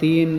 3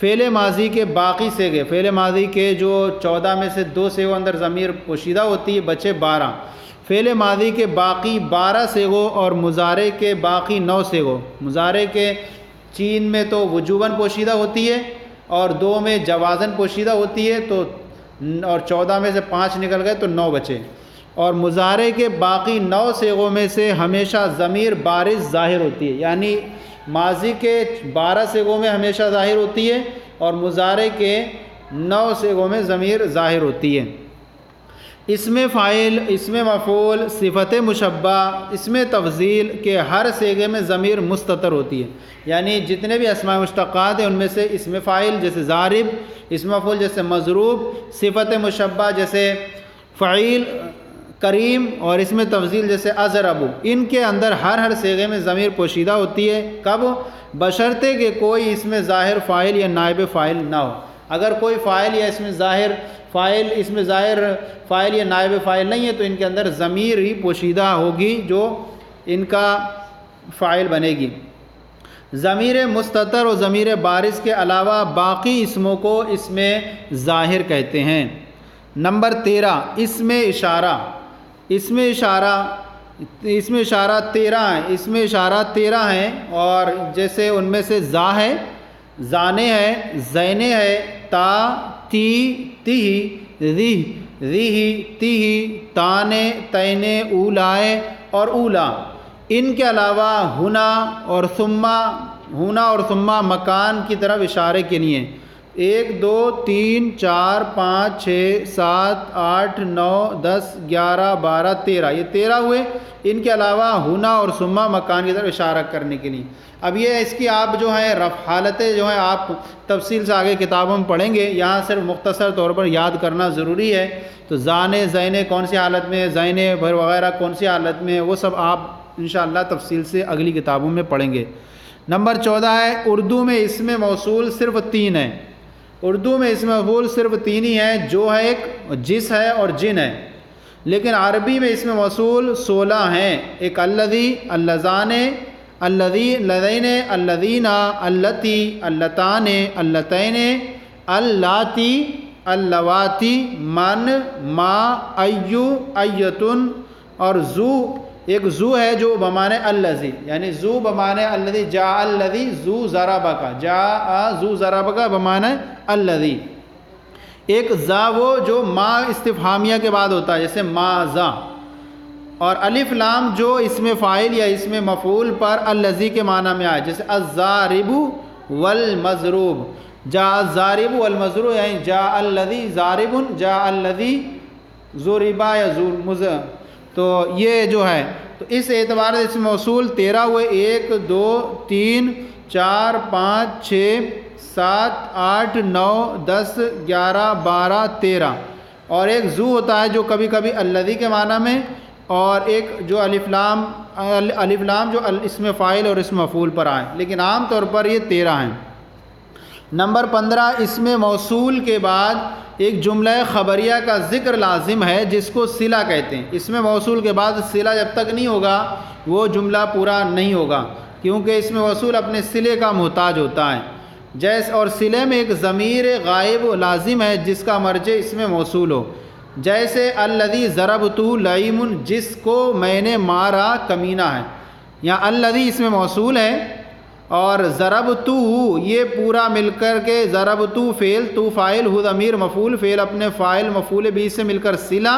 فعل ماضی کے باقی سیغے، فعل ماضی کے جو 14 میں سے 2 سیغوں اندر ضمیر پوشیدہ ہوتی ہے، بچے 12۔ فعل ماضی کے باقی 12 سیغوں اور مضارع کے باقی 9 سیغوں، مضارع کے 3 میں تو وجوباً پوشیدہ ہوتی ہے اور 2 میں جوازاً پوشیدہ ہوتی ہے، تو اور 14 میں سے 5 نکل گئے تو 9 بچے، اور مضارع کے باقی 9 سیغوں میں سے ہمیشہ ضمیر بارز ظاہر ہوتی ہے، یعنی ماضی کے 12 سیغوں میں ہمیشہ ظاہر ہوتی ہے اور مضارع کے 9 سیغوں میں ضمیر ظاہر ہوتی ہے۔ اسم فاعل، اسم مفعول، صفت مشبہ، اسم تفضیل کے ہر صیغے میں ضمیر مستتر ہوتی ہے، یعنی جتنے بھی اسماء مشتقات ہیں ان میں سے اسم فاعل جیسے ضارب، اسم مفعول جیسے مضروب، صفت مشبہ جیسے فعیل کریم، اور اسم تفضیل جیسے اضرب، ان کے اندر ہر صیغے میں ضمیر پوشیدہ ہوتی ہے۔ کب؟ بشرطے کہ کوئی اس میں ظاہر فاعل یا نائب فاعل نہ ہو۔ اگر کوئی فاعل یا اس میں ظاہر فاعل یا نائب فاعل نہیں ہے تو ان کے اندر ضمیر ہی پوشیدہ ہوگی جو ان کا فاعل بنے گی۔ ضمیر مستتر اور ضمیر بارز کے علاوہ باقی اسموں کو اس میں ظاہر کہتے ہیں۔ نمبر 13، اسم اشارہ۔ اسم اشارہ 13 ہیں، اسم اشارہ 13 ہیں، اور جیسے ان میں سے زا ہے، زانے ہے، زینے ہے، تا، تی، تیہ، ریہ، تیہ، تانے، تینے، اولائے اور اولا۔ ان کے علاوہ ہنا اور ثم مکان کی طرف اشارے کے لیے 1 2 3 4 5 6 7 8 9 10 11 12 13، یہ 13 ہوئے۔ ان کے علاوہ ہنا اور ثم مکان کی طرف اشارہ کرنے کے لیے۔ اب یہ اس کی آپ جو ہیں رفع حالتیں جو ہیں آپ تفصیل سے آگے کتابوں میں پڑھیں گے، یہاں صرف مختصر طور پر یاد کرنا ضروری ہے۔ تو زانے، زینے کون سی حالت میں، زینے وغیرہ کون سی حالت میں، وہ سب آپ انشاءاللہ تفصیل سے اگلی کتابوں میں پڑھیں گے۔ نمبر 14 ہے اردو میں اسم موصول صرف 3 ہے۔ اردو میں اسم مفعول صرف 3 ہی ہیں، جو ہے ایک جس ہے اور جن ہے، لیکن عربی میں اسم موصول 16 ہیں۔ ایک الذی، اللذان، الذی، لذین، الذین، اللتی، اللتان، اللتین، اللاتی، اللواتی، من، ما، ایو، ایتن، اور ذو۔ ایک ذو ہے جو بمانے الذی، یعنی ذو بمانے الذی، جاء الذی ذو ضربک، جاء ذو ضربک بمانے الذی۔ ایک ذا وہ جو ما استفہامیہ کے بعد ہوتا ہے، جیسے ماذا، اور الف لام جو اسم فاعل یا اسم مفعول پر الذی کے معنی میں آئے، جیسے الضارب والمضروب، جاء الضارب والمضروب، یعنی جاء الذی ضارب، جاء الذی ضربا یا تو یہ جو ہے، تو اس اعتبار سے اسم موصول 13 ہوئے۔ 1 2 3 4 5 6 7 8 9 10 11 12 13، اور ایک ذو ہوتا ہے جو کبھی کبھی الذی کے معنی میں، اور ایک جو الف لام جو اسم فاعل اور اسم مفعول پر آئے، لیکن عام طور پر یہ 13 ہیں۔ نمبر 15، اسم موصول کے بعد ایک جملہ خبریہ کا ذکر لازم ہے جس کو صلہ کہتے ہیں۔ اسم موصول کے بعد صلہ جب تک نہیں ہوگا وہ جملہ پورا نہیں ہوگا، کیونکہ اسم موصول اپنے صلے کا محتاج ہوتا ہے۔ جیسے اور صلے میں ایک ضمیر غائب لازم ہے جس کا مرجع اسم موصول ہو، جیسے الذی ضربتہ لعیم، جس کو میں نے مارا کمینہ ہے۔ یہاں الذی اسم موصول ہے اور ضربتہ یہ پورا مل کر کے ضربتہ فعل، تو فاعل، ہو ضمیر مفعول، فعل اپنے فاعل مفعول بھی سے مل کر صلہ،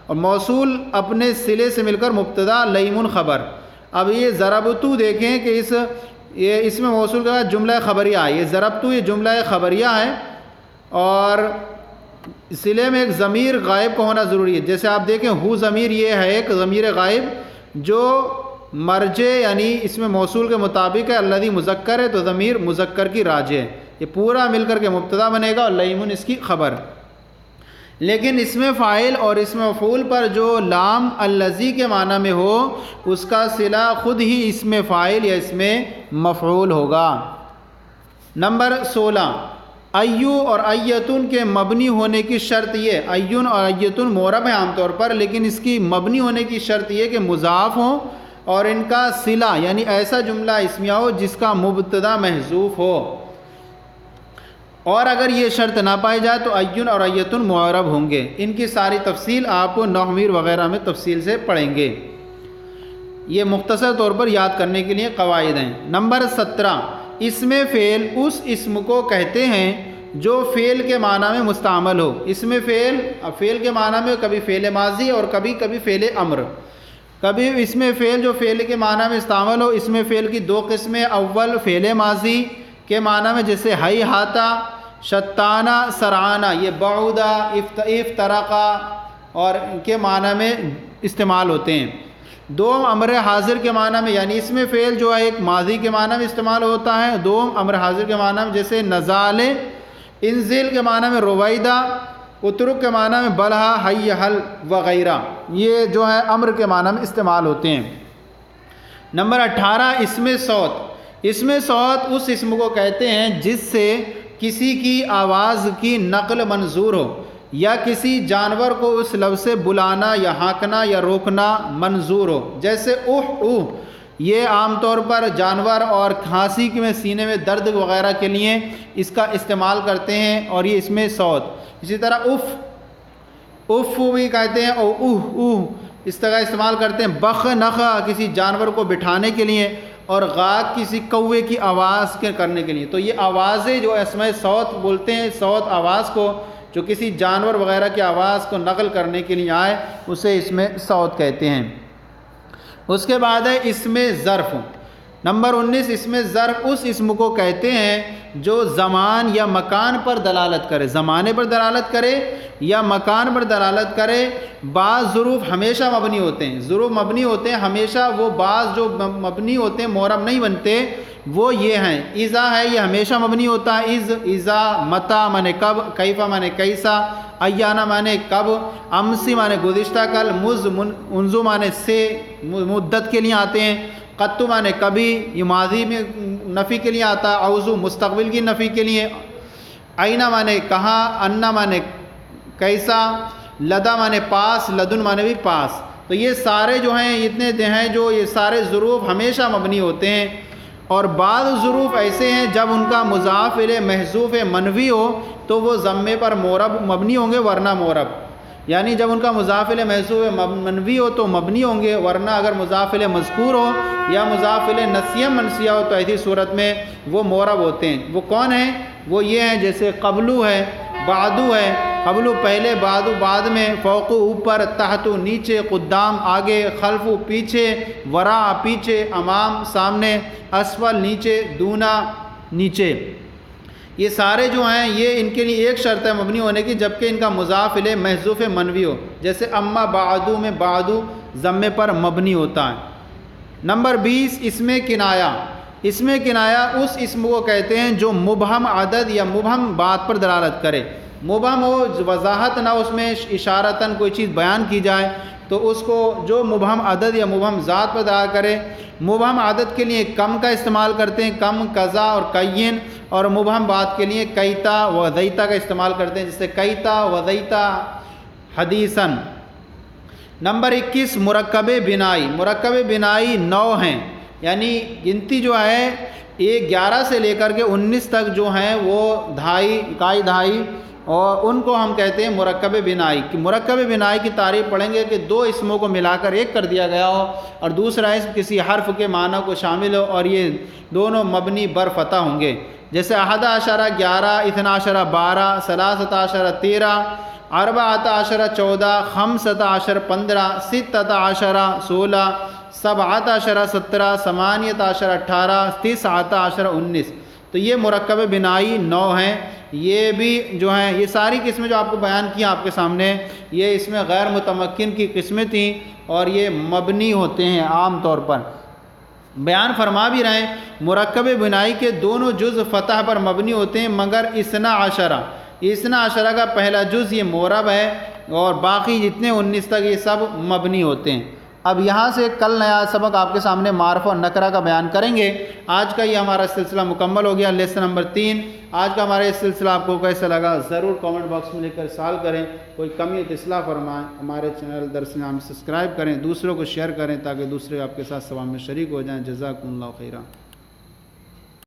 اور موصول اپنے صلے سے مل کر مبتدا، لعیم خبر۔ اب یہ ضربتہ دیکھیں کہ اس میں موصول کے بعد جملہ خبریہ ہے، یہ ضربتہ یہ جملہ خبریہ ہے، اور صلے میں ایک ضمیر غائب کا ہونا ضروری ہے۔ جیسے آپ دیکھیں ہو ضمیر یہ ہے ایک ضمیر غائب جو مرجع یعنی اس میں موصول کے مطابق ہے، الذی مذکر ہے تو ضمیر مذکر کی راجع ہے، یہ پورا مل کر کے مبتدا بنے گا اور لعیم اس کی خبر۔ لیکن اس میں فاعل اور اس میں مفعول پر جو لام الذی کے معنی میں ہو اس کا صلہ خود ہی اس میں فاعل یا اس میں مفعول ہوگا۔ نمبر 16، ایو اور ایتن کے مبنی ہونے کی شرط یہ، ایون اور ایتن معرب ہیں عام طور پر، لیکن اس کی مبنی ہونے کی شرط یہ کہ مضاف ہوں اور ان کا صلہ یعنی ایسا جملہ اسمیہ ہو جس کا مبتدا محذوف ہو۔ اور اگر یہ شرط نہ پائی جائے تو ایون اور ایتن معرب ہوں گے۔ ان کی ساری تفصیل آپ نحویر وغیرہ میں تفصیل سے پڑھیں گے، یہ مختصر طور پر یاد کرنے کے لیے قواعد ہیں۔ نمبر 17، اسم فعل اس اسم کو کہتے ہیں جو فعل کے معنی میں مستعمل ہو۔ اسم فعل، فعل کے معنی میں کبھی فعل ماضی اور کبھی فعل امر۔ کبھی اسم فعل جو فعل کے معنی میں استعمال ہو، اسم فعل کی دو قسمیں، اول فعل ماضی کے معنی میں جیسے ہی ہاتا، شتانہ، سرعانہ، یہ بعودہ، افترقہ اور کے معنی میں استعمال ہوتے ہیں۔ دوم امر حاضر کے معنی میں، یعنی اسم فعل جو ہے ایک ماضی کے معنی میں استعمال ہوتا ہے، دوم امر حاضر کے معنی میں جیسے نزال، انزل کے معنی میں رویدہ، اترک کے معنی میں بلہا، حی حل وغیرہ، یہ جو ہے امر کے معنی میں استعمال ہوتے ہیں۔ نمبر 18، اسم صوت۔ اسم صوت اس اسم کو کہتے ہیں جس سے کسی کی آواز کی نقل منظور ہو یا کسی جانور کو اس لفظ سے بلانا یا ہانکنا یا روکنا منظور ہو، جیسے اوہ اوہ، یہ عام طور پر جانور اور کھانسی میں سینے میں درد وغیرہ کے لیے اس کا استعمال کرتے ہیں اور یہ اسم صوت۔ اسی طرح اف، اف بھی کہتے ہیں، او اوہ اوہ اس طرح استعمال کرتے ہیں۔ بخ نخ کسی جانور کو بٹھانے کے لیے، اور غاگ کسی کوے کی آواز کے کرنے کے لیے۔ تو یہ آوازیں جو اسماء صوت بولتے ہیں، صوت آواز کو جو کسی جانور وغیرہ کی آواز کو نقل کرنے کے لیے آئے، اسے اسم صوت کہتے ہیں۔ اس کے بعد ہے اسم ظرف۔ نمبر 19، اسم ظرف اس اسم کو کہتے ہیں جو زمان یا مکان پر دلالت کرے، زمانے پر دلالت کرے یا مکان پر دلالت کرے۔ بعض ظروف ہمیشہ مبنی ہوتے ہیں، ظروف مبنی ہوتے ہیں ہمیشہ، وہ بعض جو مبنی ہوتے ہیں معرب نہیں بنتے، وہ یہ ہیں۔ اذا ہے یہ ہمیشہ مبنی ہوتا ہے، اذا، متا مانے کب، کیفا مانے کیسا، ایانا مانے کب، امسی مانے گزشتہ کل، انزو مانے سے مدت کے لیے آتے ہیں، قطو مانے کبھی، یہ ماضی میں نفی کے لیے آتا ہے، اوزو مستقبل کی نفی کے لیے، اینا مانے کہاں، انا مانے کیسا، لدا مانے پاس، لدن مانے بھی پاس۔ تو یہ سارے جو ہیں اتنے ہیں جو یہ سارے ظروف ہمیشہ مبنی ہوتے ہیں، اور بعض ظروف ایسے ہیں جب ان کا مضاف الیہ محذوف منوی ہو تو وہ ضمے پر معرب مبنی ہوں گے ورنہ معرب، یعنی جب ان کا مضاف الیہ محذوف منوی ہو تو مبنی ہوں گے، ورنہ اگر مضاف الیہ مذکور ہو یا مضاف الیہ نسیہ منسیہ ہو تو ایسی صورت میں وہ معرب ہوتے ہیں۔ وہ کون ہیں؟ وہ یہ ہیں جیسے قبلو ہے، بعدو ہے، قبلو پہلے، بعدو بعد میں، فوقو اوپر، تحتو نیچے، قدام آگے، خلفو پیچھے، ورا پیچھے، امام سامنے، اسفل نیچے، دونا نیچے۔ یہ سارے جو ہیں یہ ان کے لیے ایک شرط ہے مبنی ہونے کی، جبکہ ان کا مضاف الیہ محذوف منوی ہو، جیسے اما بعدو میں بعدو ضمے پر مبنی ہوتا ہے۔ نمبر 20، اسم کنایہ۔ اسم کنایہ اس اسم کو کہتے ہیں جو مبہم عدد یا مبہم بات پر دلالت کرے، مبہم ہو، وضاحت نہ اس میں اشارتاً کوئی چیز بیان کی جائے تو اس کو جو مبہم عدد یا مبہم ذات پر دلالت کرے۔ مبہم عدد کے لیے کم کا استعمال کرتے ہیں، کم، کذا اور کین، اور مبہم بات کے لیے کیتا و ذیتا کا استعمال کرتے ہیں، جیسے کیتا و ذیتا حدیثاً۔ نمبر 21، مرکب بنائی۔ مرکب بنائی 9 ہیں، یعنی گنتی جو ہے 11 سے لے کر کے 19 تک جو ہیں وہ دھائی، اکائی دھائی، اور ان کو ہم کہتے ہیں مرکب بنائی۔ کہ مرکب بنائی کی تعریف پڑھیں گے کہ دو اسموں کو ملا کر ایک کر دیا گیا ہو اور دوسرا اسم کسی حرف کے معنی کو شامل ہو اور یہ دونوں مبنی بر فتح ہوں گے، جیسے 11 11، 12 12، 13 13، 14 14، 15 15، 16 16، 17 17، 18 18، 19 19۔ تو یہ مرکب بنائی 9 ہیں۔ یہ بھی جو ہیں یہ ساری قسمیں جو آپ کو بیان کی آپ کے سامنے، یہ اس میں غیر متمکن کی قسمیں تھیں اور یہ مبنی ہوتے ہیں عام طور پر۔ بیان فرما بھی رہے ہیں مرکب بنائی کے دونوں جز فتح پر مبنی ہوتے ہیں مگر 12 کا پہلا جز یہ معرب ہے اور باقی جتنے 19 تک یہ سب مبنی ہوتے ہیں۔ اب یہاں سے کل نیا سبق آپ کے سامنے معرفہ اور نکرہ کا بیان کریں گے۔ آج کا یہ ہمارا سلسلہ مکمل ہو گیا، لیسن نمبر 3۔ آج کا ہمارا یہ سلسلہ آپ کو کیسا لگا ضرور کامنٹ باکس میں لکھ کر سوال کریں، کوئی کمی ہے تو اصلاح فرمائیں۔ ہمارے چینل درس نام سبسکرائب کریں، دوسروں کو شیئر کریں تاکہ دوسرے آپ کے ساتھ ثواب میں شریک ہو جائیں۔ جزاکم اللہ خیرہ۔